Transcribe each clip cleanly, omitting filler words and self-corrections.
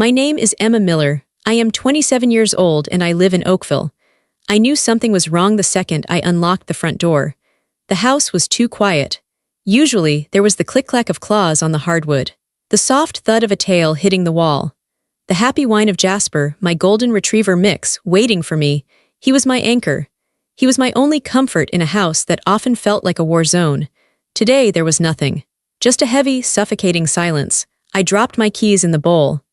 My name is Emma Miller. I am 27 years old and I live in Oakville. I knew something was wrong the second I unlocked the front door. The house was too quiet. Usually, there was the click-clack of claws on the hardwood, the soft thud of a tail hitting the wall, the happy whine of Jasper, my golden retriever mix, waiting for me. He was my anchor. He was my only comfort in a house that often felt like a war zone. Today, there was nothing. Just a heavy, suffocating silence. I dropped my keys in the bowl.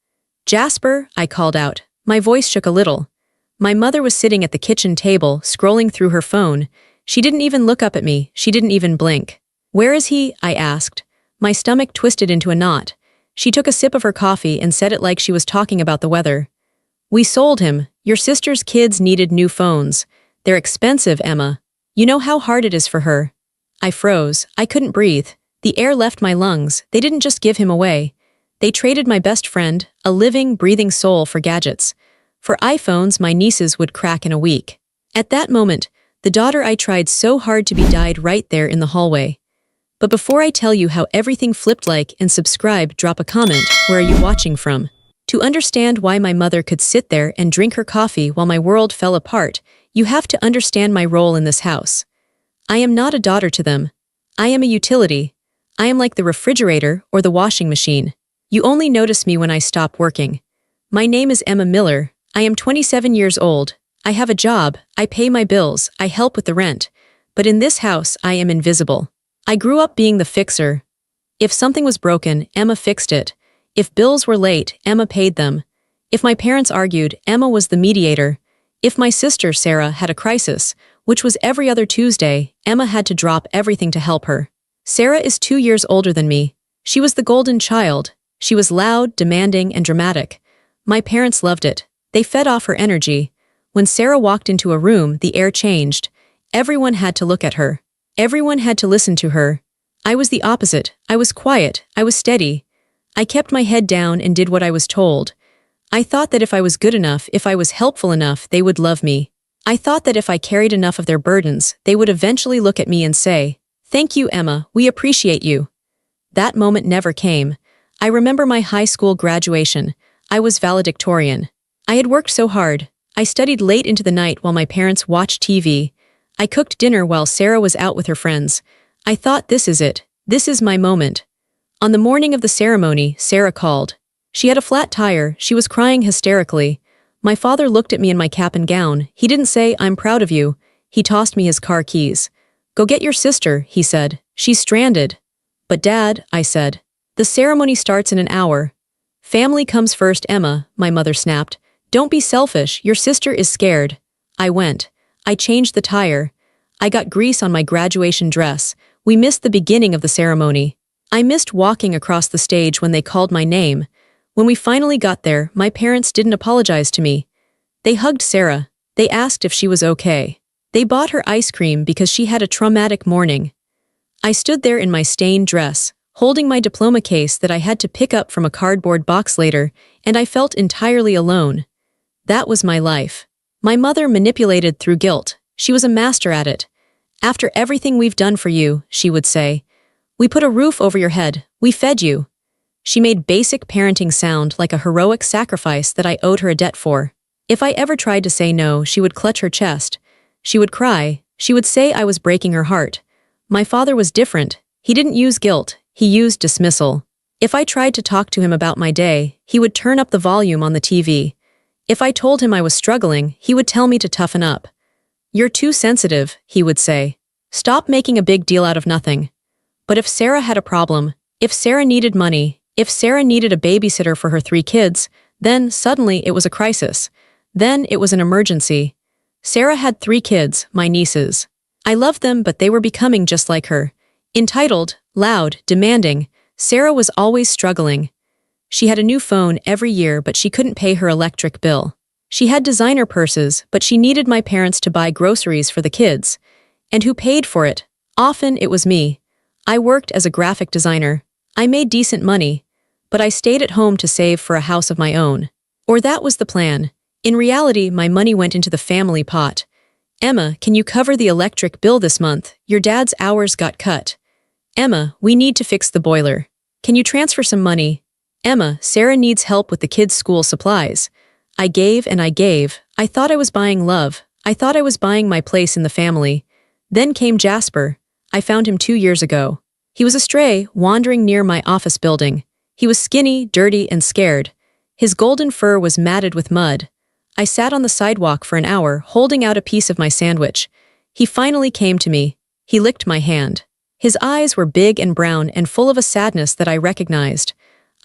"Jasper," I called out. My voice shook a little. My mother was sitting at the kitchen table, scrolling through her phone. She didn't even look up at me. She didn't even blink. "Where is he?" I asked. My stomach twisted into a knot. She took a sip of her coffee and said it like she was talking about the weather. "We sold him. Your sister's kids needed new phones. They're expensive, Emma. You know how hard it is for her." I froze. I couldn't breathe. The air left my lungs. They didn't just give him away. They traded my best friend, a living, breathing soul, for gadgets. For iPhones my nieces would crack in a week. At that moment, the daughter I tried so hard to be died right there in the hallway. But before I tell you how everything flipped, like and subscribe, drop a comment. Where are you watching from? To understand why my mother could sit there and drink her coffee while my world fell apart, you have to understand my role in this house. I am not a daughter to them. I am a utility. I am like the refrigerator or the washing machine. You only notice me when I stop working. My name is Emma Miller. I am 27 years old. I have a job. I pay my bills. I help with the rent. But in this house, I am invisible. I grew up being the fixer. If something was broken, Emma fixed it. If bills were late, Emma paid them. If my parents argued, Emma was the mediator. If my sister, Sarah, had a crisis, which was every other Tuesday, Emma had to drop everything to help her. Sarah is 2 years older than me. She was the golden child. She was loud, demanding, and dramatic. My parents loved it. They fed off her energy. When Sarah walked into a room, the air changed. Everyone had to look at her. Everyone had to listen to her. I was the opposite. I was quiet. I was steady. I kept my head down and did what I was told. I thought that if I was good enough, if I was helpful enough, they would love me. I thought that if I carried enough of their burdens, they would eventually look at me and say, "Thank you, Emma, we appreciate you." That moment never came. I remember my high school graduation. I was valedictorian. I had worked so hard. I studied late into the night while my parents watched TV. I cooked dinner while Sarah was out with her friends. I thought, this is it. This is my moment. On the morning of the ceremony, Sarah called. She had a flat tire. She was crying hysterically. My father looked at me in my cap and gown. He didn't say, "I'm proud of you." He tossed me his car keys. "Go get your sister," he said. "She's stranded." "But Dad," I said. "The ceremony starts in an hour." "Family comes first, Emma," my mother snapped. "Don't be selfish. Your sister is scared." I went. I changed the tire. I got grease on my graduation dress. We missed the beginning of the ceremony. I missed walking across the stage when they called my name. When we finally got there, my parents didn't apologize to me. They hugged Sarah. They asked if she was okay. They bought her ice cream because she had a traumatic morning. I stood there in my stained dress, holding my diploma case that I had to pick up from a cardboard box later, and I felt entirely alone. That was my life. My mother manipulated through guilt. She was a master at it. "After everything we've done for you," she would say, "we put a roof over your head. We fed you." She made basic parenting sound like a heroic sacrifice that I owed her a debt for. If I ever tried to say no, she would clutch her chest. She would cry. She would say I was breaking her heart. My father was different. He didn't use guilt. He used dismissal. If I tried to talk to him about my day, he would turn up the volume on the TV. If I told him I was struggling, he would tell me to toughen up. "You're too sensitive," he would say. "Stop making a big deal out of nothing." But if Sarah had a problem, if Sarah needed money, if Sarah needed a babysitter for her 3 kids, then suddenly it was a crisis. Then it was an emergency. Sarah had 3 kids, my nieces. I loved them, but they were becoming just like her. Entitled, loud, demanding, Sarah was always struggling. She had a new phone every year, but she couldn't pay her electric bill. She had designer purses, but she needed my parents to buy groceries for the kids. And who paid for it? Often it was me. I worked as a graphic designer. I made decent money, but I stayed at home to save for a house of my own. Or that was the plan. In reality, my money went into the family pot. "Emma, can you cover the electric bill this month? Your dad's hours got cut." "Emma, we need to fix the boiler. Can you transfer some money?" "Emma, Sarah needs help with the kids' school supplies." I gave and I gave. I thought I was buying love. I thought I was buying my place in the family. Then came Jasper. I found him 2 years ago. He was a stray, wandering near my office building. He was skinny, dirty, and scared. His golden fur was matted with mud. I sat on the sidewalk for an hour, holding out a piece of my sandwich. He finally came to me. He licked my hand. His eyes were big and brown and full of a sadness that I recognized.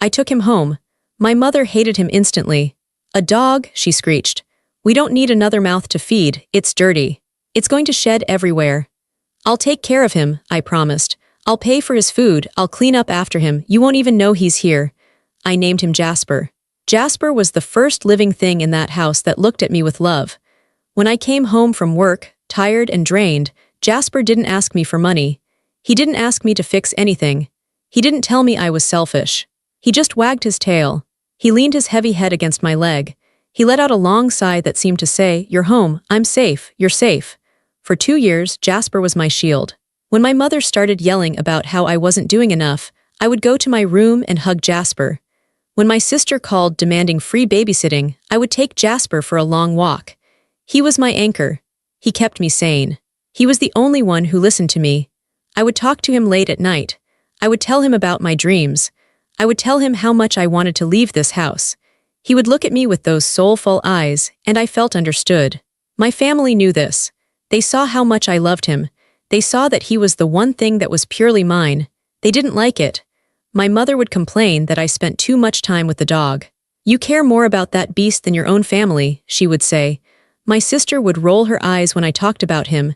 I took him home. My mother hated him instantly. "A dog," she screeched. "We don't need another mouth to feed, it's dirty. It's going to shed everywhere." "I'll take care of him," I promised. "I'll pay for his food, I'll clean up after him, you won't even know he's here." I named him Jasper. Jasper was the first living thing in that house that looked at me with love. When I came home from work, tired and drained, Jasper didn't ask me for money. He didn't ask me to fix anything. He didn't tell me I was selfish. He just wagged his tail. He leaned his heavy head against my leg. He let out a long sigh that seemed to say, "You're home, I'm safe, you're safe." For 2 years, Jasper was my shield. When my mother started yelling about how I wasn't doing enough, I would go to my room and hug Jasper. When my sister called demanding free babysitting, I would take Jasper for a long walk. He was my anchor. He kept me sane. He was the only one who listened to me. I would talk to him late at night. I would tell him about my dreams. I would tell him how much I wanted to leave this house. He would look at me with those soulful eyes, and I felt understood. My family knew this. They saw how much I loved him. They saw that he was the one thing that was purely mine. They didn't like it. My mother would complain that I spent too much time with the dog. "You care more about that beast than your own family," she would say. My sister would roll her eyes when I talked about him.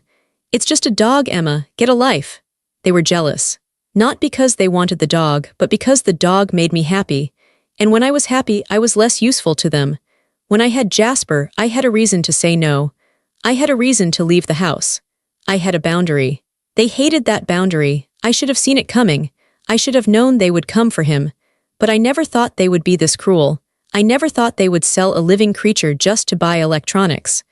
"It's just a dog, Emma, get a life." They were jealous. Not because they wanted the dog, but because the dog made me happy. And when I was happy, I was less useful to them. When I had Jasper, I had a reason to say no. I had a reason to leave the house. I had a boundary. They hated that boundary. I should have seen it coming. I should have known they would come for him. But I never thought they would be this cruel. I never thought they would sell a living creature just to buy electronics.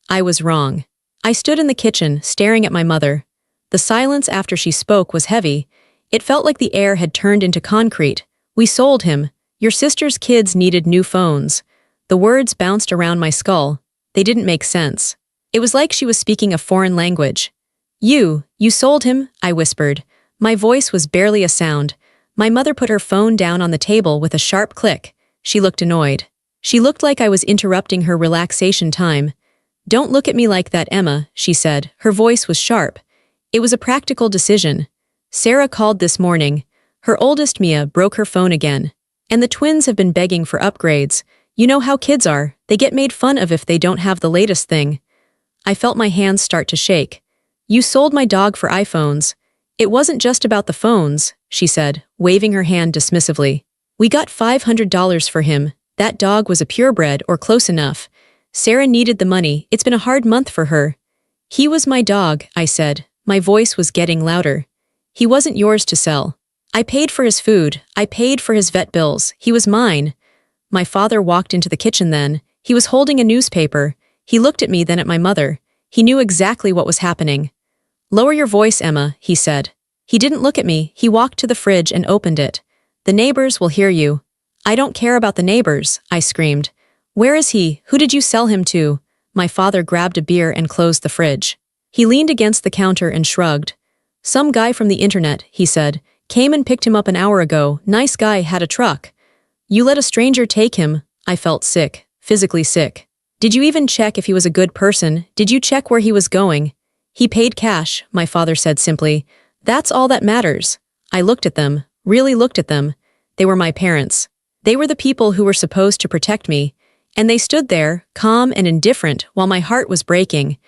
I was wrong. I stood in the kitchen, staring at my mother. The silence after she spoke was heavy. It felt like the air had turned into concrete. "We sold him. Your sister's kids needed new phones." The words bounced around my skull. They didn't make sense. It was like she was speaking a foreign language. You sold him?" I whispered. My voice was barely a sound. My mother put her phone down on the table with a sharp click. She looked annoyed. She looked like I was interrupting her relaxation time. "Don't look at me like that, Emma," she said. Her voice was sharp. It was a practical decision. Sarah called this morning. Her oldest, Mia, broke her phone again. And the twins have been begging for upgrades. You know how kids are. They get made fun of if they don't have the latest thing. I felt my hands start to shake. "You sold my dog for iPhones." "It wasn't just about the phones," she said, waving her hand dismissively. "We got $500 for him. That dog was a purebred or close enough. Sarah needed the money. It's been a hard month for her." "He was my dog," I said. My voice was getting louder. "He wasn't yours to sell. I paid for his food. I paid for his vet bills. He was mine." My father walked into the kitchen then. He was holding a newspaper. He looked at me, then at my mother. He knew exactly what was happening. "Lower your voice, Emma," he said. He didn't look at me. He walked to the fridge and opened it. "The neighbors will hear you." "I don't care about the neighbors," I screamed. "Where is he? Who did you sell him to?" My father grabbed a beer and closed the fridge. He leaned against the counter and shrugged. "Some guy from the internet," he said. "Came and picked him up an hour ago. Nice guy, had a truck." "You let a stranger take him?" I felt sick, physically sick. "Did you even check if he was a good person? Did you check where he was going?" "He paid cash," my father said simply. "That's all that matters." I looked at them, really looked at them. They were my parents. They were the people who were supposed to protect me. And they stood there, calm and indifferent, while my heart was breaking.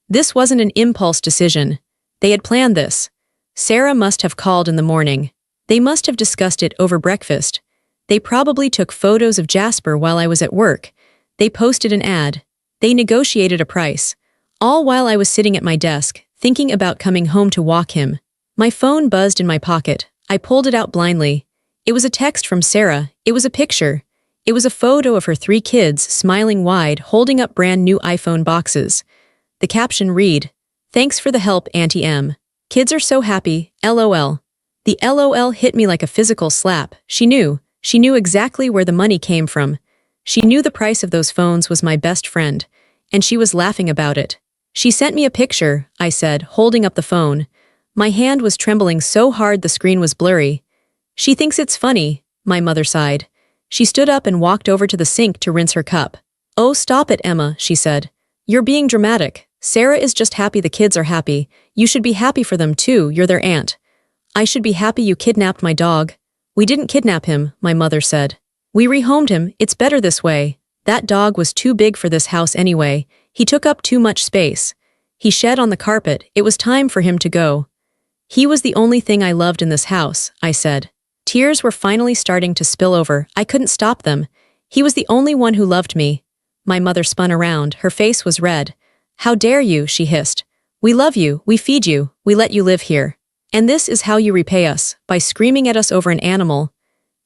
This wasn't an impulse decision. They had planned this. Sarah must have called in the morning. They must have discussed it over breakfast. They probably took photos of Jasper while I was at work. They posted an ad. They negotiated a price. All while I was sitting at my desk, thinking about coming home to walk him. My phone buzzed in my pocket. I pulled it out blindly. It was a text from Sarah. It was a picture. It was a photo of her 3 kids, smiling wide, holding up brand new iPhone boxes. The caption read, "Thanks for the help, Auntie M. Kids are so happy, LOL." The LOL hit me like a physical slap. She knew. She knew exactly where the money came from. She knew the price of those phones was my best friend, and she was laughing about it. She sent me a picture, I said, holding up the phone. My hand was trembling so hard the screen was blurry. She thinks it's funny, my mother sighed. She stood up and walked over to the sink to rinse her cup. Oh, stop it, Emma, she said. You're being dramatic. Sarah is just happy the kids are happy. You should be happy for them too, you're their aunt. I should be happy you kidnapped my dog. We didn't kidnap him, my mother said. We rehomed him, it's better this way. That dog was too big for this house anyway. He took up too much space. He shed on the carpet, it was time for him to go. He was the only thing I loved in this house, I said. Tears were finally starting to spill over, I couldn't stop them. He was the only one who loved me. My mother spun around, her face was red. How dare you, she hissed. We love you, we feed you, we let you live here. And this is how you repay us, by screaming at us over an animal.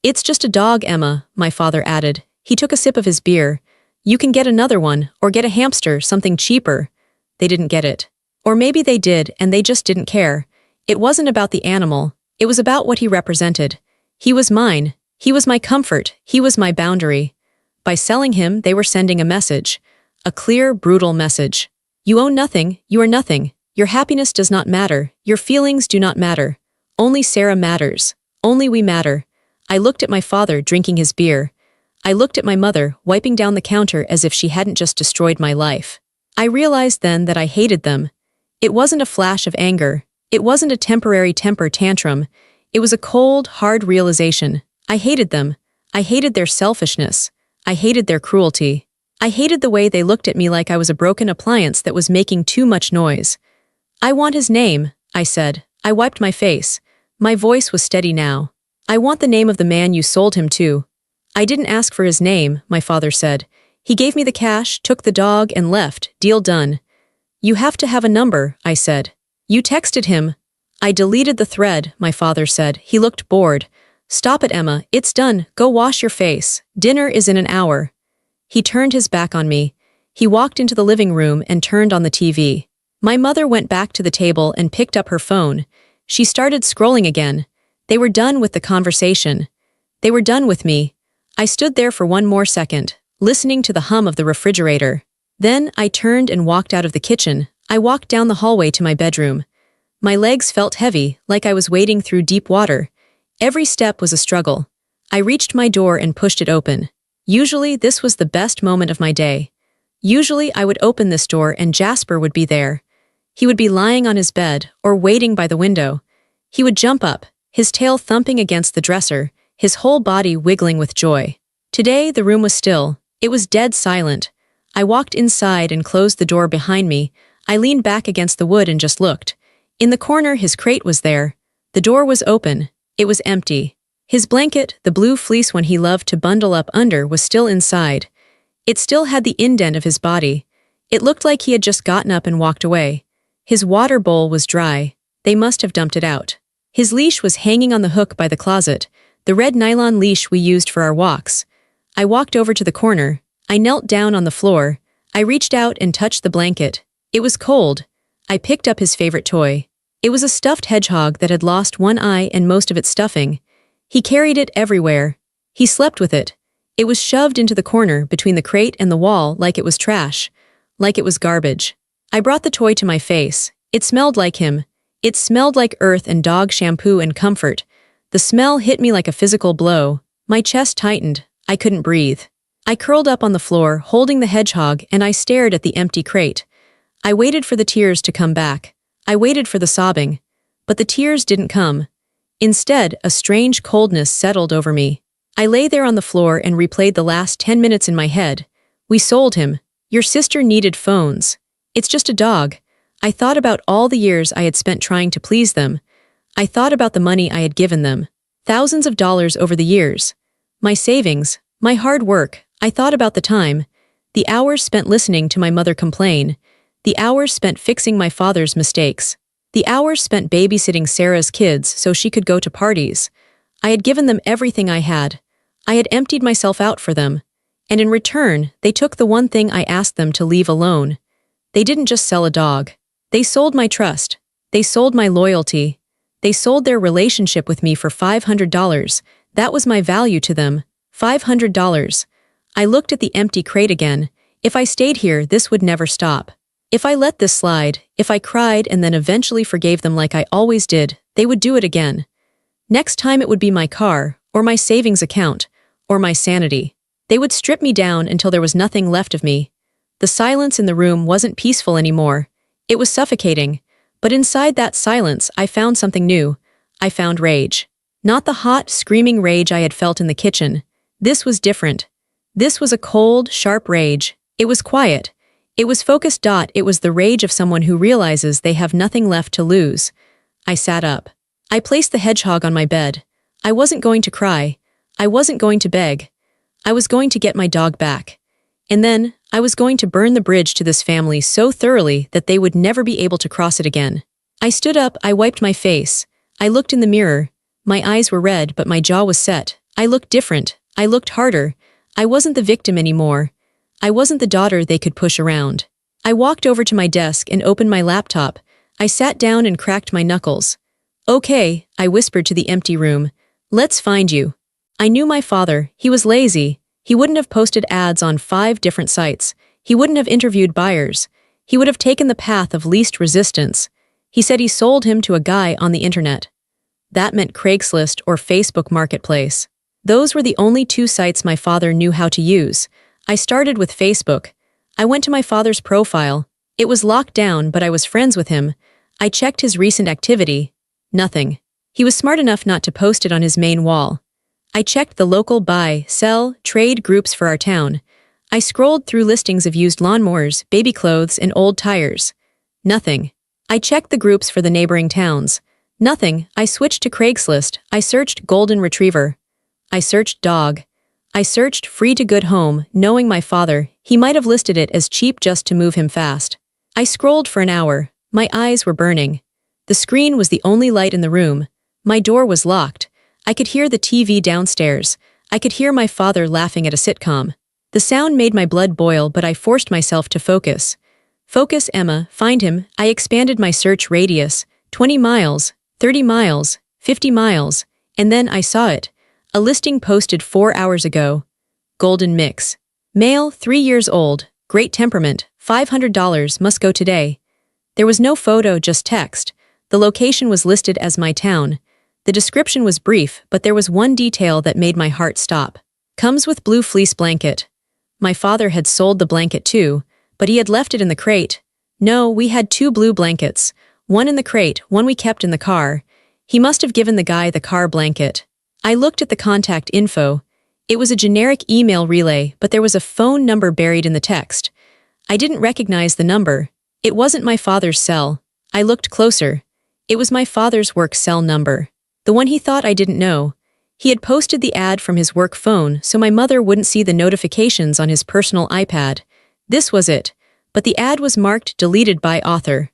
It's just a dog, Emma, my father added. He took a sip of his beer. You can get another one, or get a hamster, something cheaper. They didn't get it. Or maybe they did, and they just didn't care. It wasn't about the animal, it was about what he represented. He was mine, he was my comfort, he was my boundary. By selling him, they were sending a message. A clear, brutal message. You own nothing, you are nothing. Your happiness does not matter, your feelings do not matter. Only Sarah matters. Only we matter. I looked at my father drinking his beer. I looked at my mother wiping down the counter as if she hadn't just destroyed my life. I realized then that I hated them. It wasn't a flash of anger. It wasn't a temporary temper tantrum. It was a cold, hard realization. I hated them. I hated their selfishness. I hated their cruelty. I hated the way they looked at me like I was a broken appliance that was making too much noise. I want his name, I said. I wiped my face. My voice was steady now. I want the name of the man you sold him to. I didn't ask for his name, my father said. He gave me the cash, took the dog, and left. Deal done. You have to have a number, I said. You texted him. I deleted the thread, my father said. He looked bored. Stop it, Emma. It's done. Go wash your face. Dinner is in an hour. He turned his back on me. He walked into the living room and turned on the TV. My mother went back to the table and picked up her phone. She started scrolling again. They were done with the conversation. They were done with me. I stood there for one more second, listening to the hum of the refrigerator. Then I turned and walked out of the kitchen. I walked down the hallway to my bedroom. My legs felt heavy, like I was wading through deep water. Every step was a struggle. I reached my door and pushed it open. Usually, this was the best moment of my day. Usually, I would open this door and Jasper would be there. He would be lying on his bed or waiting by the window. He would jump up, his tail thumping against the dresser, his whole body wiggling with joy. Today, the room was still. It was dead silent. I walked inside and closed the door behind me. I leaned back against the wood and just looked. In the corner, his crate was there. The door was open. It was empty. His blanket, the blue fleece one he loved to bundle up under, was still inside. It still had the indent of his body. It looked like he had just gotten up and walked away. His water bowl was dry. They must have dumped it out. His leash was hanging on the hook by the closet, the red nylon leash we used for our walks. I walked over to the corner. I knelt down on the floor. I reached out and touched the blanket. It was cold. I picked up his favorite toy. It was a stuffed hedgehog that had lost one eye and most of its stuffing. He carried it everywhere. He slept with it. It was shoved into the corner between the crate and the wall like it was trash, like it was garbage. I brought the toy to my face. It smelled like him. It smelled like earth and dog shampoo and comfort. The smell hit me like a physical blow. My chest tightened. I couldn't breathe. I curled up on the floor, holding the hedgehog, and I stared at the empty crate. I waited for the tears to come back. I waited for the sobbing. But the tears didn't come. Instead, a strange coldness settled over me. I lay there on the floor and replayed the last 10 minutes in my head. We sold him. Your sister needed phones. It's just a dog. I thought about all the years I had spent trying to please them. I thought about the money I had given them. Thousands of dollars over the years. My savings, my hard work. I thought about the time. The hours spent listening to my mother complain. The hours spent fixing my father's mistakes. The hours spent babysitting Sarah's kids so she could go to parties. I had given them everything I had. I had emptied myself out for them. And in return, they took the one thing I asked them to leave alone. They didn't just sell a dog. They sold my trust. They sold my loyalty. They sold their relationship with me for $500. That was my value to them. $500. I looked at the empty crate again. If I stayed here, this would never stop. If I let this slide, if I cried and then eventually forgave them like I always did, they would do it again. Next time it would be my car, or my savings account, or my sanity. They would strip me down until there was nothing left of me. The silence in the room wasn't peaceful anymore. It was suffocating. But inside that silence, I found something new. I found rage. Not the hot, screaming rage I had felt in the kitchen. This was different. This was a cold, sharp rage. It was quiet. It was focused. It was the rage of someone who realizes they have nothing left to lose. I sat up. I placed the hedgehog on my bed. I wasn't going to cry. I wasn't going to beg. I was going to get my dog back. And then, I was going to burn the bridge to this family so thoroughly that they would never be able to cross it again. I stood up, I wiped my face. I looked in the mirror. My eyes were red, but my jaw was set. I looked different. I looked harder. I wasn't the victim anymore. I wasn't the daughter they could push around. I walked over to my desk and opened my laptop. I sat down and cracked my knuckles. Okay, I whispered to the empty room. Let's find you. I knew my father. He was lazy. He wouldn't have posted ads on 5 different sites. He wouldn't have interviewed buyers. He would have taken the path of least resistance. He said he sold him to a guy on the internet. That meant Craigslist or Facebook Marketplace. Those were the only 2 sites my father knew how to use. I started with Facebook. I went to my father's profile. It was locked down, but I was friends with him. I checked his recent activity. Nothing. He was smart enough not to post it on his main wall. I checked the local buy, sell, trade groups for our town. I scrolled through listings of used lawnmowers, baby clothes, and old tires. Nothing. I checked the groups for the neighboring towns. Nothing. I switched to Craigslist. I searched golden retriever. I searched dog. I searched free to good home, knowing my father, he might have listed it as cheap just to move him fast. I scrolled for an hour. My eyes were burning. The screen was the only light in the room. My door was locked. I could hear the TV downstairs. I could hear my father laughing at a sitcom. The sound made my blood boil, but I forced myself to focus. Focus, Emma, find him. I expanded my search radius. 20 miles, 30 miles, 50 miles, and then I saw it. A listing posted 4 hours ago. Golden mix. Male, 3 years old, great temperament, $500, must go today. There was no photo, just text. The location was listed as my town. The description was brief, but there was one detail that made my heart stop. Comes with blue fleece blanket. My father had sold the blanket too, but he had left it in the crate. No, we had 2 blue blankets. One in the crate, one we kept in the car. He must have given the guy the car blanket. I looked at the contact info. It was a generic email relay, but there was a phone number buried in the text. I didn't recognize the number. It wasn't my father's cell. I looked closer. It was my father's work cell number. The one he thought I didn't know. He had posted the ad from his work phone so my mother wouldn't see the notifications on his personal iPad. This was it, but the ad was marked deleted by author.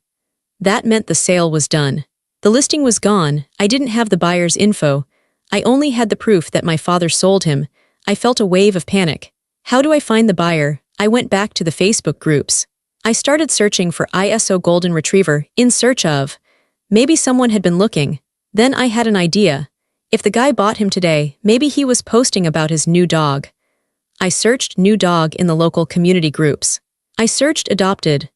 That meant the sale was done. The listing was gone. I didn't have the buyer's info. I only had the proof that my father sold him. I felt a wave of panic. How do I find the buyer? I went back to the Facebook groups. I started searching for ISO Golden Retriever, in search of. Maybe someone had been looking. Then I had an idea. If the guy bought him today, maybe he was posting about his new dog. I searched new dog in the local community groups. I searched adopted.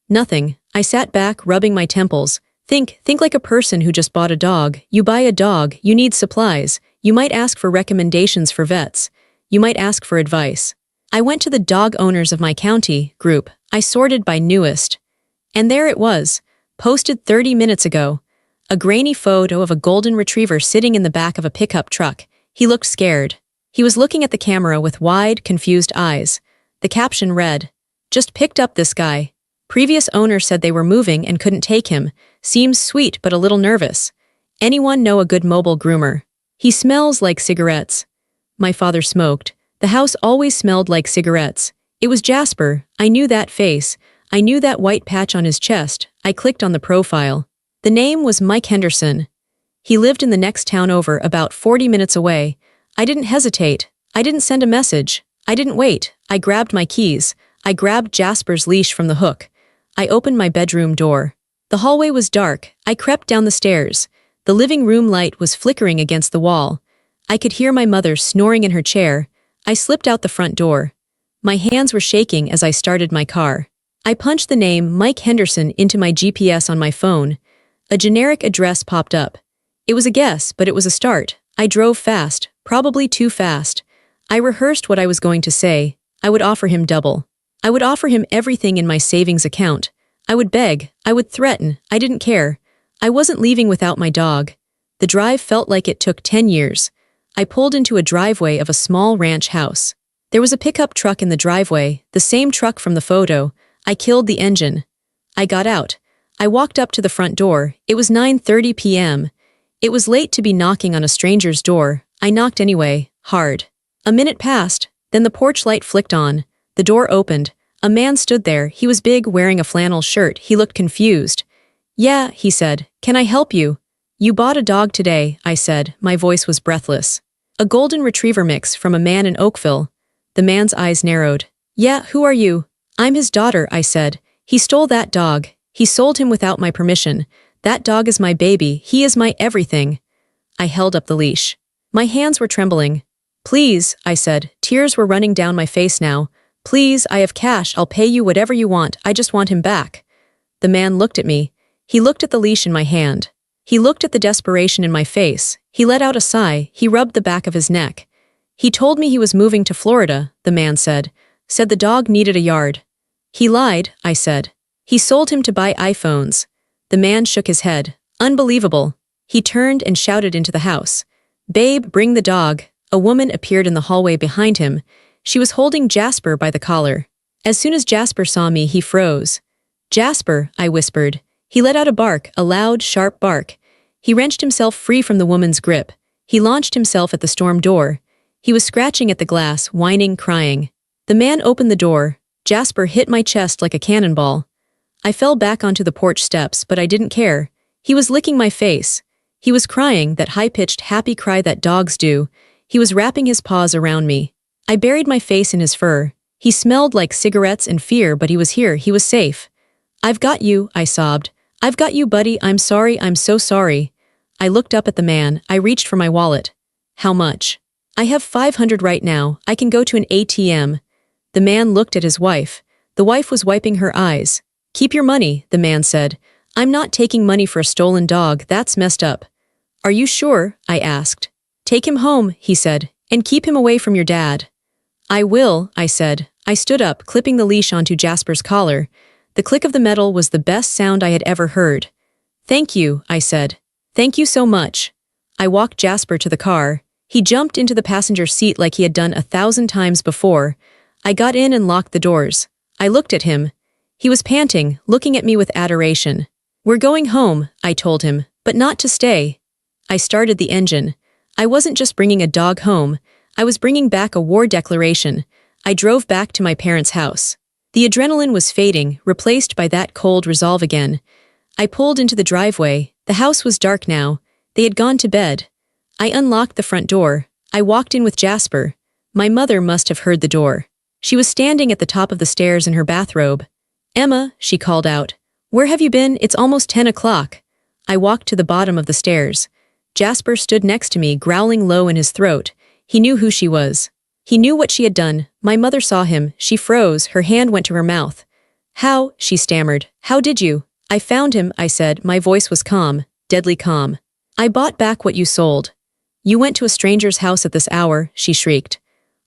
Nothing. I sat back, rubbing my temples. Think like a person who just bought a dog. You buy a dog, you need supplies. You might ask for recommendations for vets. You might ask for advice. I went to the dog owners of my county group. I sorted by newest. And there it was, posted 30 minutes ago. A grainy photo of a golden retriever sitting in the back of a pickup truck. He looked scared. He was looking at the camera with wide, confused eyes. The caption read, "Just picked up this guy. Previous owner said they were moving and couldn't take him. Seems sweet but a little nervous. Anyone know a good mobile groomer? He smells like cigarettes." My father smoked. The house always smelled like cigarettes. It was Jasper. I knew that face. I knew that white patch on his chest. I clicked on the profile. The name was Mike Henderson. He lived in the next town over, about 40 minutes away. I didn't hesitate. I didn't send a message. I didn't wait. I grabbed my keys. I grabbed Jasper's leash from the hook. I opened my bedroom door. The hallway was dark. I crept down the stairs. The living room light was flickering against the wall. I could hear my mother snoring in her chair. I slipped out the front door. My hands were shaking as I started my car. I punched the name Mike Henderson into my GPS on my phone. A generic address popped up. It was a guess, but it was a start. I drove fast, probably too fast. I rehearsed what I was going to say. I would offer him double. I would offer him everything in my savings account. I would beg. I would threaten. I didn't care. I wasn't leaving without my dog. The drive felt like it took 10 years. I pulled into a driveway of a small ranch house. There was a pickup truck in the driveway, the same truck from the photo. I killed the engine. I got out. I walked up to the front door. It was 9:30 p.m. It was late to be knocking on a stranger's door. I knocked anyway, hard. A minute passed, then the porch light flicked on. The door opened. A man stood there. He was big, wearing a flannel shirt. He looked confused. "Yeah," he said. "Can I help you?" "You bought a dog today," I said. My voice was breathless. "A golden retriever mix from a man in Oakville." The man's eyes narrowed. "Yeah, who are you?" "I'm his daughter," I said. "He stole that dog. He sold him without my permission. That dog is my baby. He is my everything." I held up the leash. My hands were trembling. "Please," I said. Tears were running down my face now. "Please, I have cash. I'll pay you whatever you want. I just want him back." The man looked at me. He looked at the leash in my hand. He looked at the desperation in my face. He let out a sigh. He rubbed the back of his neck. "He told me he was moving to Florida," the man said. "Said the dog needed a yard." "He lied," I said. "He sold him to buy iPhones." The man shook his head. "Unbelievable." He turned and shouted into the house. "Babe, bring the dog." A woman appeared in the hallway behind him. She was holding Jasper by the collar. As soon as Jasper saw me, he froze. "Jasper," I whispered. He let out a bark, a loud, sharp bark. He wrenched himself free from the woman's grip. He launched himself at the storm door. He was scratching at the glass, whining, crying. The man opened the door. Jasper hit my chest like a cannonball. I fell back onto the porch steps, but I didn't care. He was licking my face. He was crying, that high-pitched, happy cry that dogs do. He was wrapping his paws around me. I buried my face in his fur. He smelled like cigarettes and fear, but he was here. He was safe. "I've got you," I sobbed. "I've got you, buddy. I'm sorry. I'm so sorry." I looked up at the man. I reached for my wallet. "How much?" "I have 500 right now. I can go to an ATM." The man looked at his wife. The wife was wiping her eyes. "Keep your money," the man said. "I'm not taking money for a stolen dog. That's messed up." "Are you sure?" I asked. "Take him home," he said, "and keep him away from your dad." "I will," I said. I stood up, clipping the leash onto Jasper's collar. The click of the metal was the best sound I had ever heard. "Thank you," I said. "Thank you so much." I walked Jasper to the car. He jumped into the passenger seat like he had done 1,000 times before. I got in and locked the doors. I looked at him. He was panting, looking at me with adoration. "We're going home," I told him, "but not to stay." I started the engine. I wasn't just bringing a dog home. I was bringing back a war declaration. I drove back to my parents' house. The adrenaline was fading, replaced by that cold resolve again. I pulled into the driveway. The house was dark now. They had gone to bed. I unlocked the front door. I walked in with Jasper. My mother must have heard the door. She was standing at the top of the stairs in her bathrobe. "Emma," she called out. "Where have you been? It's almost 10 o'clock." I walked to the bottom of the stairs. Jasper stood next to me, growling low in his throat. He knew who she was. He knew what she had done. My mother saw him. She froze. Her hand went to her mouth. "How?" she stammered. "How did you?" "I found him," I said. My voice was calm, deadly calm. "I bought back what you sold." "You went to a stranger's house at this hour," she shrieked.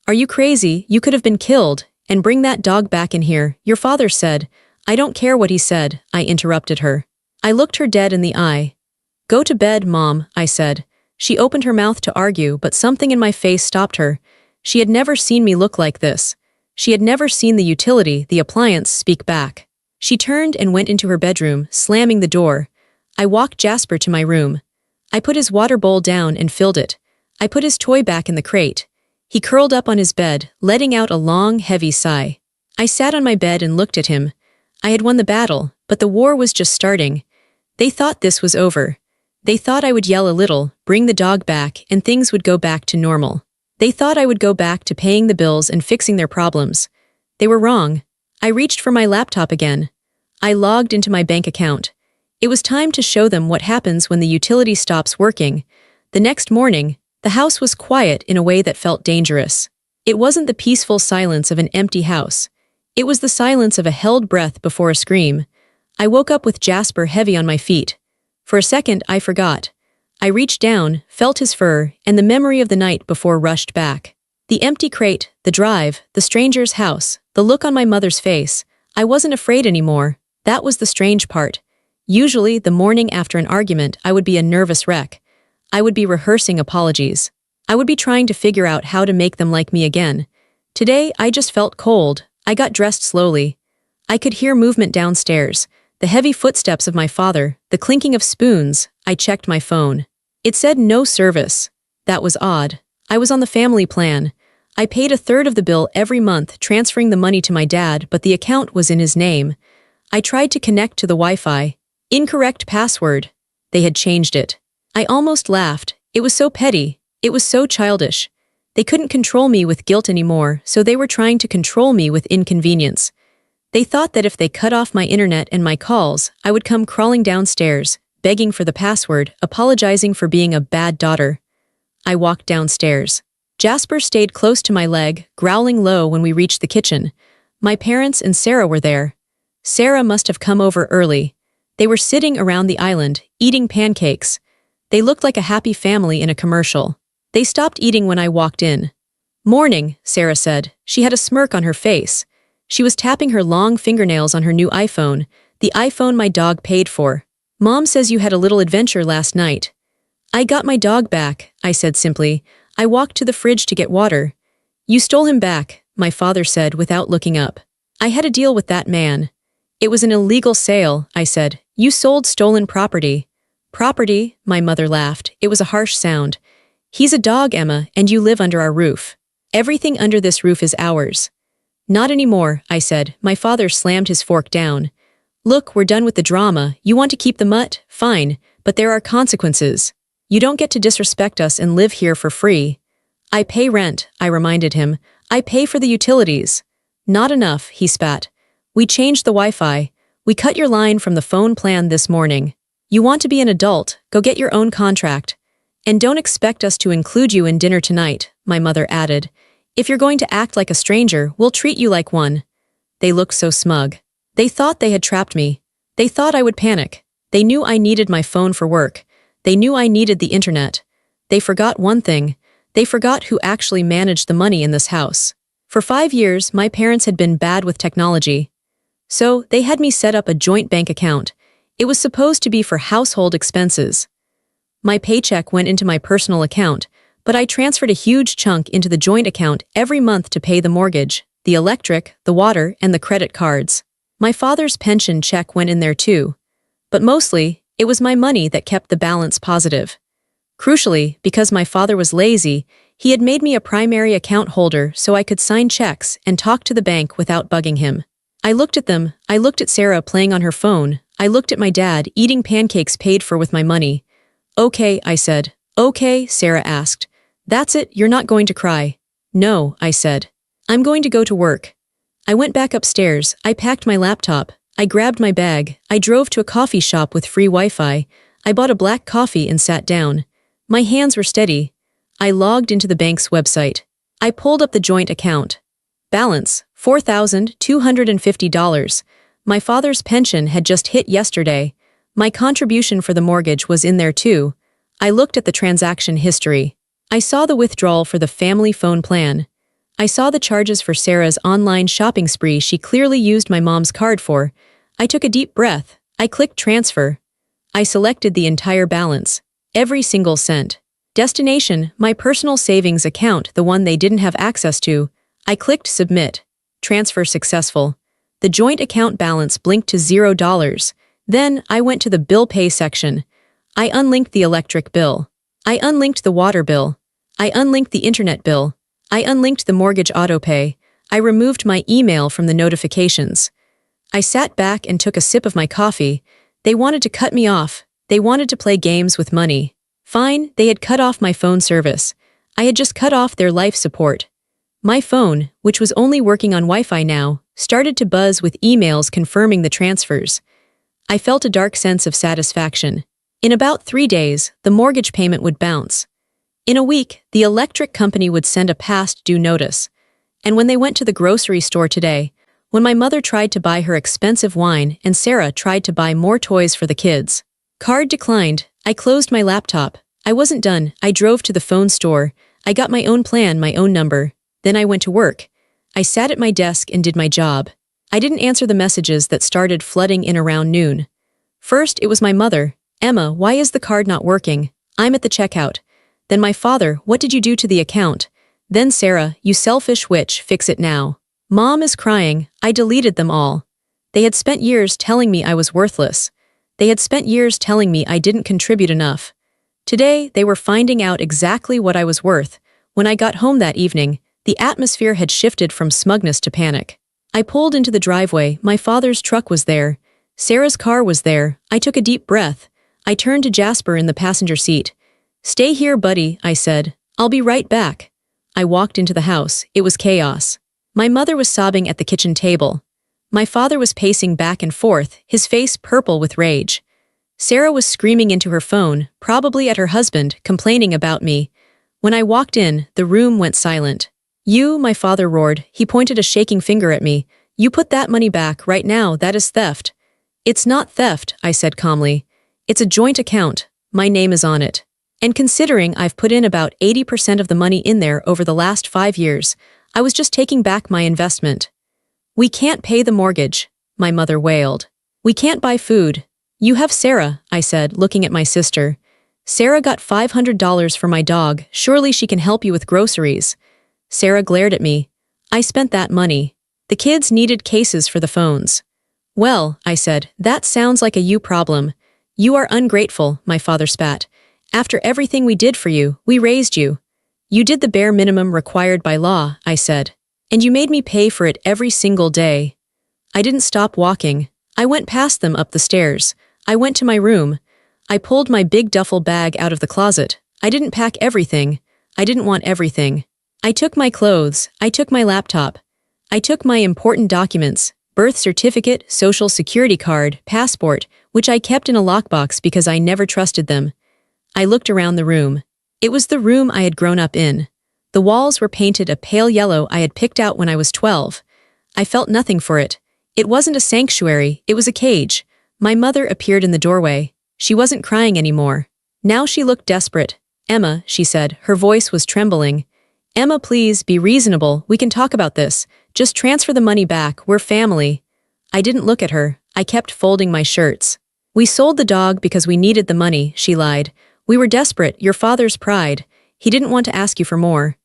"Are you crazy? You could have been killed. And bring that dog back in here. Your father said." "I don't care what he said," I interrupted her. I looked her dead in the eye. "Go to bed, Mom," I said. She opened her mouth to argue, but something in my face stopped her. She had never seen me look like this. She had never seen the utility, the appliance, speak back. She turned and went into her bedroom, slamming the door. I walked Jasper to my room. I put his water bowl down and filled it. I put his toy back in the crate. He curled up on his bed, letting out a long, heavy sigh. I sat on my bed and looked at him. I had won the battle, but the war was just starting. They thought this was over. They thought I would yell a little, bring the dog back, and things would go back to normal. They thought I would go back to paying the bills and fixing their problems. They were wrong. I reached for my laptop again. I logged into my bank account. It was time to show them what happens when the utility stops working. The next morning, The house was quiet in a way that felt dangerous. It wasn't the peaceful silence of an empty house. It was the silence of a held breath before a scream. I woke up with Jasper heavy on my feet. For a second, I forgot. I reached down, felt his fur, and the memory of the night before rushed back. The empty crate, the drive, the stranger's house, the look on my mother's face. I wasn't afraid anymore. That was the strange part. Usually, the morning after an argument, I would be a nervous wreck. I would be rehearsing apologies. I would be trying to figure out how to make them like me again. Today, I just felt cold. I got dressed slowly. I could hear movement downstairs, the heavy footsteps of my father, the clinking of spoons. I checked my phone. It said no service. That was odd. I was on the family plan. I paid a third of the bill every month, transferring the money to my dad, but the account was in his name. I tried to connect to the Wi-Fi. Incorrect password. They had changed it. I almost laughed. It was so petty. It was so childish. They couldn't control me with guilt anymore, so they were trying to control me with inconvenience. They thought that if they cut off my internet and my calls, I would come crawling downstairs, begging for the password, apologizing for being a bad daughter. I walked downstairs. Jasper stayed close to my leg, growling low when we reached the kitchen. My parents and Sarah were there. Sarah must have come over early. They were sitting around the island, eating pancakes. They looked like a happy family in a commercial. They stopped eating when I walked in. "Morning," Sarah said. She had a smirk on her face. She was tapping her long fingernails on her new iPhone, the iPhone my dog paid for. "Mom says you had a little adventure last night." "I got my dog back," I said simply. I walked to the fridge to get water. "You stole him back," my father said without looking up. "I had a deal with that man." "It was an illegal sale," I said. "You sold stolen property." "Property?" My mother laughed. It was a harsh sound. "He's a dog, Emma, and you live under our roof. Everything under this roof is ours." "Not anymore," I said. My father slammed his fork down. "Look, we're done with the drama. You want to keep the mutt? Fine, but there are consequences. You don't get to disrespect us and live here for free." "I pay rent," I reminded him. "I pay for the utilities." "Not enough," he spat. "We changed the Wi-Fi. We cut your line from the phone plan this morning. You want to be an adult, go get your own contract. And don't expect us to include you in dinner tonight," my mother added. "If you're going to act like a stranger, we'll treat you like one." They looked so smug. They thought they had trapped me. They thought I would panic. They knew I needed my phone for work. They knew I needed the internet. They forgot one thing. They forgot who actually managed the money in this house. For 5 years, my parents had been bad with technology. So, they had me set up a joint bank account. It was supposed to be for household expenses. My paycheck went into my personal account, but I transferred a huge chunk into the joint account every month to pay the mortgage, the electric, the water, and the credit cards. My father's pension check went in there too. But mostly, it was my money that kept the balance positive. Crucially, because my father was lazy, he had made me a primary account holder so I could sign checks and talk to the bank without bugging him. I looked at them. I looked at Sarah playing on her phone. I looked at my dad eating pancakes paid for with my money. "Okay," I said. "Okay," Sarah asked. "That's it, you're not going to cry." "No," I said. "I'm going to go to work." I went back upstairs. I packed my laptop. I grabbed my bag. I drove to a coffee shop with free Wi-Fi. I bought a black coffee and sat down. My hands were steady. I logged into the bank's website. I pulled up the joint account. Balance, $4,250. My father's pension had just hit yesterday. My contribution for the mortgage was in there too. I looked at the transaction history. I saw the withdrawal for the family phone plan. I saw the charges for Sarah's online shopping spree she clearly used my mom's card for. I took a deep breath. I clicked transfer. I selected the entire balance. Every single cent. Destination, my personal savings account, the one they didn't have access to. I clicked submit. Transfer successful. The joint account balance blinked to $0. Then, I went to the bill pay section. I unlinked the electric bill. I unlinked the water bill. I unlinked the internet bill. I unlinked the mortgage autopay. I removed my email from the notifications. I sat back and took a sip of my coffee. They wanted to cut me off. They wanted to play games with money. Fine, they had cut off my phone service. I had just cut off their life support. My phone, which was only working on Wi-Fi now, started to buzz with emails confirming the transfers. I felt a dark sense of satisfaction. In about 3 days, the mortgage payment would bounce. In a week, the electric company would send a past due notice. And when they went to the grocery store today, when my mother tried to buy her expensive wine and Sarah tried to buy more toys for the kids. Card declined. I closed my laptop. I wasn't done. I drove to the phone store. I got my own plan, my own number. Then I went to work. I sat at my desk and did my job. I didn't answer the messages that started flooding in around noon. First, it was my mother. Emma, why is the card not working? I'm at the checkout. Then my father, what did you do to the account? Then Sarah, you selfish witch, fix it now. Mom is crying. I deleted them all. They had spent years telling me I was worthless. They had spent years telling me I didn't contribute enough. Today, they were finding out exactly what I was worth. When I got home that evening, the atmosphere had shifted from smugness to panic. I pulled into the driveway. My father's truck was there. Sarah's car was there. I took a deep breath. I turned to Jasper in the passenger seat. Stay here, buddy, I said. I'll be right back. I walked into the house. It was chaos. My mother was sobbing at the kitchen table. My father was pacing back and forth, his face purple with rage. Sarah was screaming into her phone, probably at her husband, complaining about me. When I walked in, the room went silent. You, my father roared. He pointed a shaking finger at me. You put that money back right now. That is theft. It's not theft, I said calmly. It's a joint account. My name is on it. And considering I've put in about 80% of the money in there over the last 5 years, I was just taking back my investment. We can't pay the mortgage, my mother wailed. We can't buy food. You have Sarah, I said, looking at my sister. Sarah got $500 for my dog. Surely she can help you with groceries. Sarah glared at me. I spent that money. The kids needed cases for the phones. Well, I said, that sounds like a you problem. You are ungrateful, my father spat. After everything we did for you, we raised you. You did the bare minimum required by law, I said. And you made me pay for it every single day. I didn't stop walking. I went past them up the stairs. I went to my room. I pulled my big duffel bag out of the closet. I didn't pack everything. I didn't want everything. I took my clothes. I took my laptop. I took my important documents, birth certificate, social security card, passport, which I kept in a lockbox because I never trusted them. I looked around the room. It was the room I had grown up in. The walls were painted a pale yellow I had picked out when I was 12. I felt nothing for it. It wasn't a sanctuary, it was a cage. My mother appeared in the doorway. She wasn't crying anymore. Now she looked desperate. Emma, she said, her voice was trembling. Emma, please, be reasonable, we can talk about this. Just transfer the money back, we're family. I didn't look at her. I kept folding my shirts. We sold the dog because we needed the money, she lied. We were desperate, your father's pride. He didn't want to ask you for more.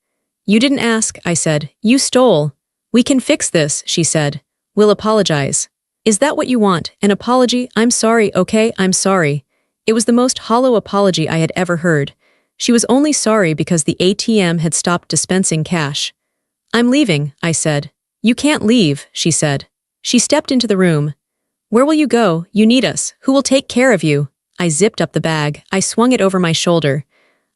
You didn't ask, I said. You stole. We can fix this, she said. We'll apologize. Is that what you want? An apology? I'm sorry, okay, I'm sorry. It was the most hollow apology I had ever heard. She was only sorry because the ATM had stopped dispensing cash. I'm leaving, I said. You can't leave, she said. She stepped into the room. Where will you go? You need us. Who will take care of you? I zipped up the bag. I swung it over my shoulder.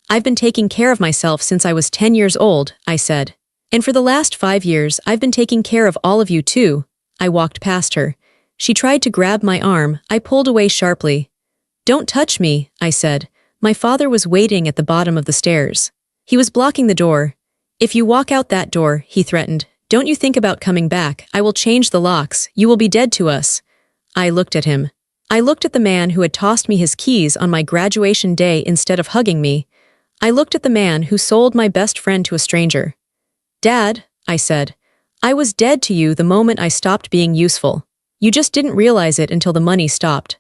I've been taking care of myself since I was 10 years old, I said. And for the last 5 years, I've been taking care of all of you too. I walked past her. She tried to grab my arm. I pulled away sharply. Don't touch me, I said. My father was waiting at the bottom of the stairs. He was blocking the door. If you walk out that door, he threatened, don't you think about coming back. I will change the locks. You will be dead to us. I looked at him. I looked at the man who had tossed me his keys on my graduation day instead of hugging me. I looked at the man who sold my best friend to a stranger. Dad, I said, I was dead to you the moment I stopped being useful. You just didn't realize it until the money stopped.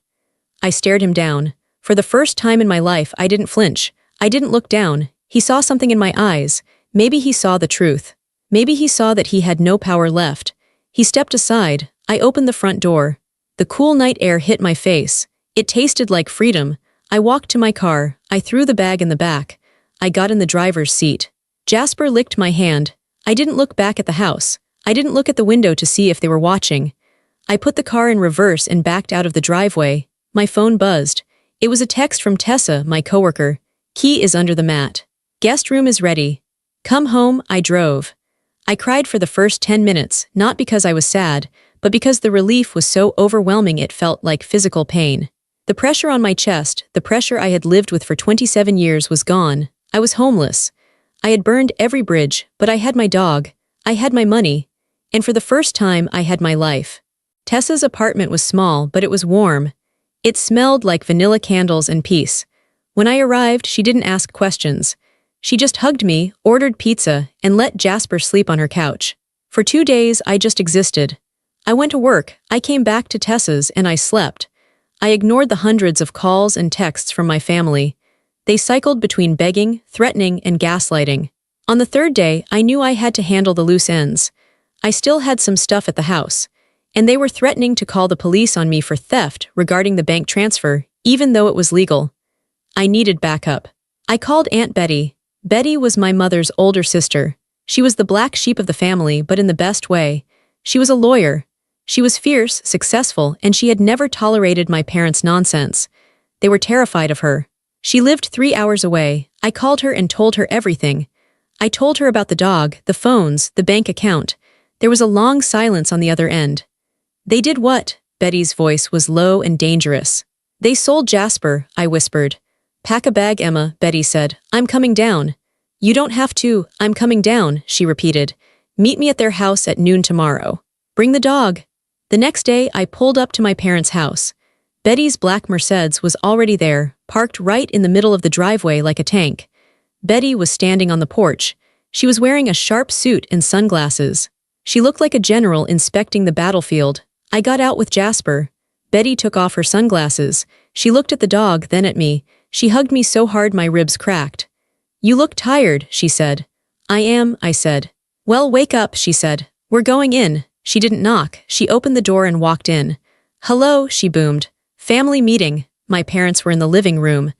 I stared him down. For the first time in my life, I didn't flinch. I didn't look down. He saw something in my eyes. Maybe he saw the truth. Maybe he saw that he had no power left. He stepped aside. I opened the front door. The cool night air hit my face. It tasted like freedom. I walked to my car. I threw the bag in the back. I got in the driver's seat. Jasper licked my hand. I didn't look back at the house. I didn't look at the window to see if they were watching. I put the car in reverse and backed out of the driveway. My phone buzzed. It was a text from Tessa, my coworker. Key is under the mat. Guest room is ready. Come home, I drove. I cried for the first 10 minutes, not because I was sad, but because the relief was so overwhelming it felt like physical pain. The pressure on my chest, the pressure I had lived with for 27 years was gone. I was homeless. I had burned every bridge, but I had my dog, I had my money, and for the first time I had my life. Tessa's apartment was small, but it was warm. It smelled like vanilla candles and peace. When I arrived, she didn't ask questions. She just hugged me, ordered pizza, and let Jasper sleep on her couch. For 2 days, I just existed. I went to work, I came back to Tessa's, and I slept. I ignored the hundreds of calls and texts from my family. They cycled between begging, threatening, and gaslighting. On the 3rd day, I knew I had to handle the loose ends. I still had some stuff at the house, and they were threatening to call the police on me for theft regarding the bank transfer, even though it was legal. I needed backup. I called Aunt Betty. Betty was my mother's older sister. She was the black sheep of the family, but in the best way. She was a lawyer. She was fierce, successful, and she had never tolerated my parents' nonsense. They were terrified of her. She lived 3 hours away. I called her and told her everything. I told her about the dog, the phones, the bank account. There was a long silence on the other end. They did what? Betty's voice was low and dangerous. They sold Jasper, I whispered. Pack a bag, Emma, Betty said. I'm coming down. You don't have to, I'm coming down, she repeated. Meet me at their house at noon tomorrow. Bring the dog. The next day, I pulled up to my parents' house. Betty's black Mercedes was already there, parked right in the middle of the driveway like a tank. Betty was standing on the porch. She was wearing a sharp suit and sunglasses. She looked like a general inspecting the battlefield. I got out with Jasper. Betty took off her sunglasses. She looked at the dog, then at me. She hugged me so hard my ribs cracked. You look tired, she said. I am, I said. Well, wake up, she said. We're going in. She didn't knock. She opened the door and walked in. Hello, she boomed. Family meeting. My parents were in the living room.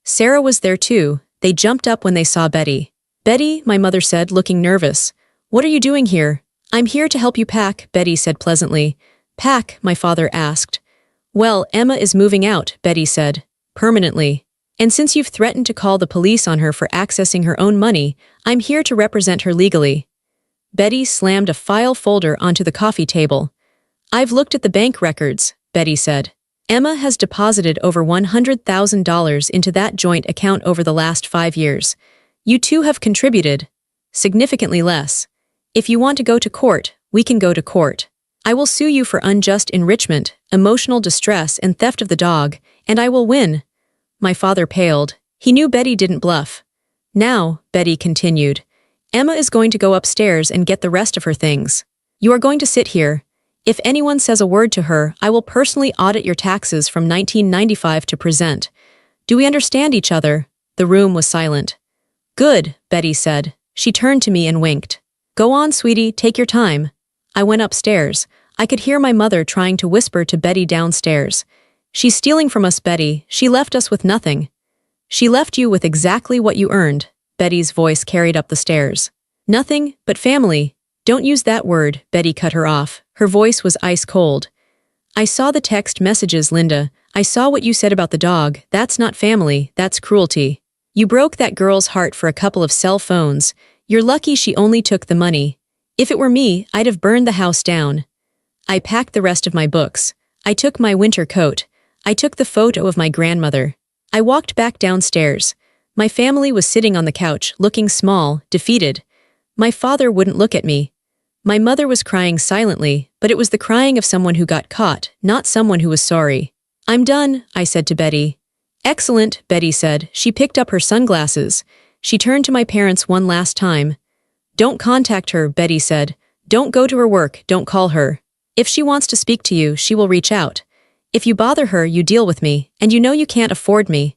Sarah was there too. They jumped up when they saw Betty. Betty, my mother said, looking nervous. What are you doing here? I'm here to help you pack, Betty said pleasantly. Pack, my father asked. Well, Emma is moving out, Betty said. Permanently. And since you've threatened to call the police on her for accessing her own money, I'm here to represent her legally. Betty slammed a file folder onto the coffee table. I've looked at the bank records, Betty said. Emma has deposited over $100,000 into that joint account over the last 5 years. You two have contributed. Significantly less. If you want to go to court, we can go to court. I will sue you for unjust enrichment, emotional distress, and theft of the dog, and I will win. My father paled. He knew Betty didn't bluff. Now, Betty continued, Emma is going to go upstairs and get the rest of her things. You are going to sit here. If anyone says a word to her, I will personally audit your taxes from 1995 to present. Do we understand each other? The room was silent. Good, Betty said. She turned to me and winked. Go on, sweetie, take your time. I went upstairs. I could hear my mother trying to whisper to Betty downstairs. She's stealing from us, Betty. She left us with nothing. She left you with exactly what you earned. Betty's voice carried up the stairs. Nothing but family. Don't use that word, Betty cut her off. Her voice was ice cold. I saw the text messages, Linda. I saw what you said about the dog. That's not family, that's cruelty. You broke that girl's heart for a couple of cell phones. You're lucky she only took the money. If it were me, I'd have burned the house down. I packed the rest of my books. I took my winter coat. I took the photo of my grandmother. I walked back downstairs. My family was sitting on the couch, looking small, defeated. My father wouldn't look at me. My mother was crying silently, but it was the crying of someone who got caught, not someone who was sorry. I'm done, I said to Betty. Excellent, Betty said. She picked up her sunglasses. She turned to my parents one last time. Don't contact her, Betty said. Don't go to her work, don't call her. If she wants to speak to you, she will reach out. If you bother her, you deal with me, and you know you can't afford me.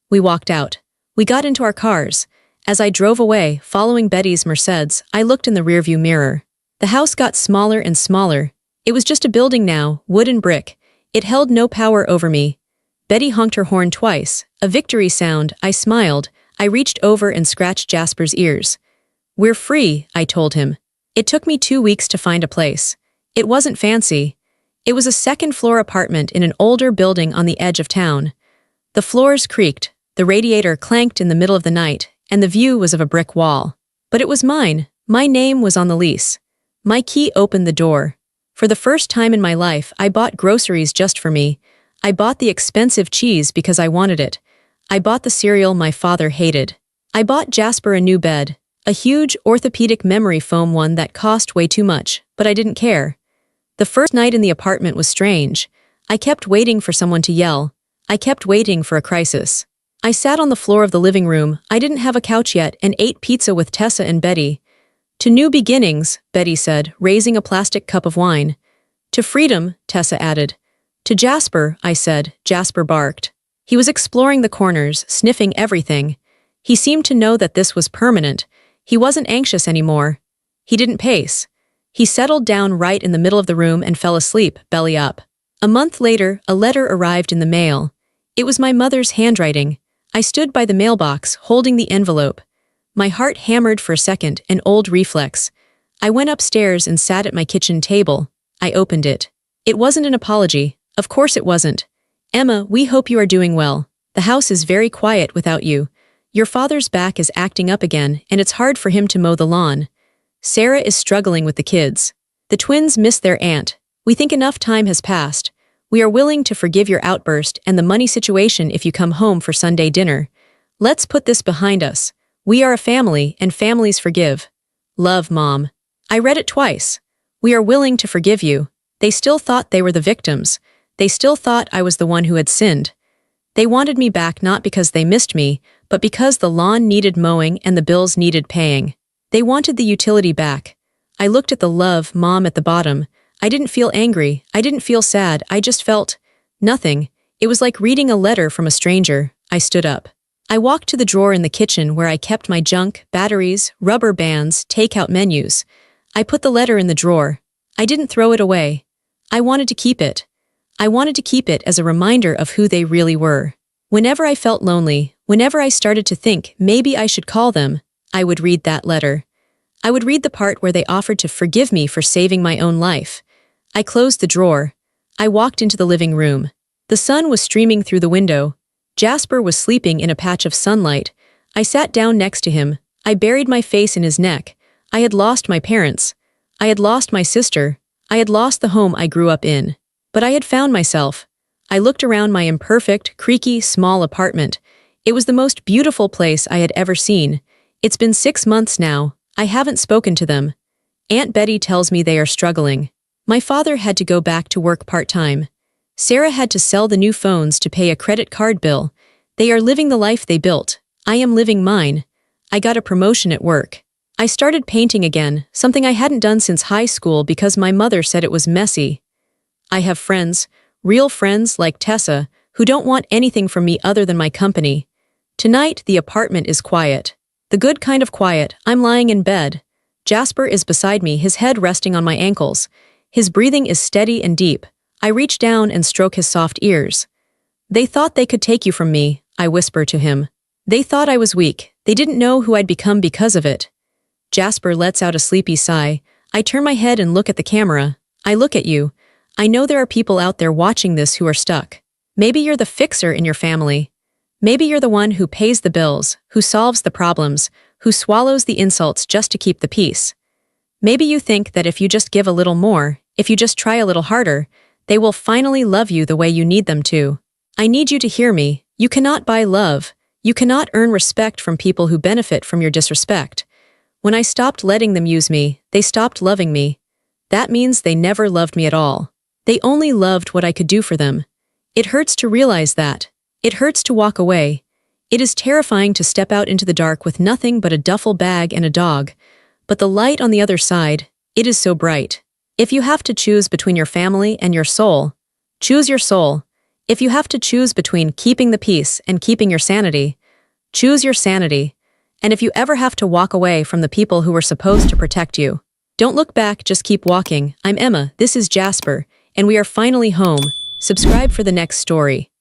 We walked out. We got into our cars. As I drove away, following Betty's Mercedes, I looked in the rearview mirror. The house got smaller and smaller. It was just a building now, wood and brick. It held no power over me. Betty honked her horn twice, a victory sound. I smiled. I reached over and scratched Jasper's ears. We're free, I told him. It took me 2 weeks to find a place. It wasn't fancy. It was a second-floor apartment in an older building on the edge of town. The floors creaked, the radiator clanked in the middle of the night, and the view was of a brick wall. But it was mine. My name was on the lease. My key opened the door. For the first time in my life, I bought groceries just for me. I bought the expensive cheese because I wanted it. I bought the cereal my father hated. I bought Jasper a new bed, a huge orthopedic memory foam one that cost way too much, but I didn't care. The first night in the apartment was strange. I kept waiting for someone to yell. I kept waiting for a crisis. I sat on the floor of the living room, I didn't have a couch yet, and ate pizza with Tessa and Betty. To new beginnings, Betty said, raising a plastic cup of wine. To freedom, Tessa added. To Jasper, I said. Jasper barked. He was exploring the corners, sniffing everything. He seemed to know that this was permanent. He wasn't anxious anymore. He didn't pace. He settled down right in the middle of the room and fell asleep, belly up. A month later, a letter arrived in the mail. It was my mother's handwriting. I stood by the mailbox, holding the envelope. My heart hammered for a second, an old reflex. I went upstairs and sat at my kitchen table. I opened it. It wasn't an apology. Of course it wasn't. Emma, we hope you are doing well. The house is very quiet without you. Your father's back is acting up again, and it's hard for him to mow the lawn. Sarah is struggling with the kids. The twins miss their aunt. We think enough time has passed. We are willing to forgive your outburst and the money situation if you come home for Sunday dinner. Let's put this behind us. We are a family, and families forgive. Love, Mom. I read it twice. We are willing to forgive you. They still thought they were the victims. They still thought I was the one who had sinned. They wanted me back not because they missed me, but because the lawn needed mowing and the bills needed paying. They wanted the utility back. I looked at the love, Mom, at the bottom. I didn't feel angry. I didn't feel sad. I just felt nothing. It was like reading a letter from a stranger. I stood up. I walked to the drawer in the kitchen where I kept my junk, batteries, rubber bands, takeout menus. I put the letter in the drawer. I didn't throw it away. I wanted to keep it. I wanted to keep it as a reminder of who they really were. Whenever I felt lonely, whenever I started to think maybe I should call them, I would read that letter. I would read the part where they offered to forgive me for saving my own life. I closed the drawer. I walked into the living room. The sun was streaming through the window. Jasper was sleeping in a patch of sunlight. I sat down next to him. I buried my face in his neck. I had lost my parents. I had lost my sister. I had lost the home I grew up in. But I had found myself. I looked around my imperfect, creaky, small apartment. It was the most beautiful place I had ever seen. It's been 6 months now. I haven't spoken to them. Aunt Betty tells me they are struggling. My father had to go back to work part-time. Sarah had to sell the new phones to pay a credit card bill. They are living the life they built. I am living mine. I got a promotion at work. I started painting again, something I hadn't done since high school because my mother said it was messy. I have friends, real friends like Tessa, who don't want anything from me other than my company. Tonight, the apartment is quiet. The good kind of quiet. I'm lying in bed. Jasper is beside me, his head resting on my ankles. His breathing is steady and deep. I reach down and stroke his soft ears. They thought they could take you from me, I whisper to him. They thought I was weak. They didn't know who I'd become because of it. Jasper lets out a sleepy sigh. I turn my head and look at the camera. I look at you. I know there are people out there watching this who are stuck. Maybe you're the fixer in your family. Maybe you're the one who pays the bills, who solves the problems, who swallows the insults just to keep the peace. Maybe you think that if you just give a little more, if you just try a little harder, they will finally love you the way you need them to. I need you to hear me. You cannot buy love. You cannot earn respect from people who benefit from your disrespect. When I stopped letting them use me, they stopped loving me. That means they never loved me at all. They only loved what I could do for them. It hurts to realize that. It hurts to walk away. It is terrifying to step out into the dark with nothing but a duffel bag and a dog. But the light on the other side, it is so bright. If you have to choose between your family and your soul, choose your soul. If you have to choose between keeping the peace and keeping your sanity, choose your sanity. And if you ever have to walk away from the people who were supposed to protect you, don't look back, just keep walking. I'm Emma, this is Jasper, and we are finally home. Subscribe for the next story.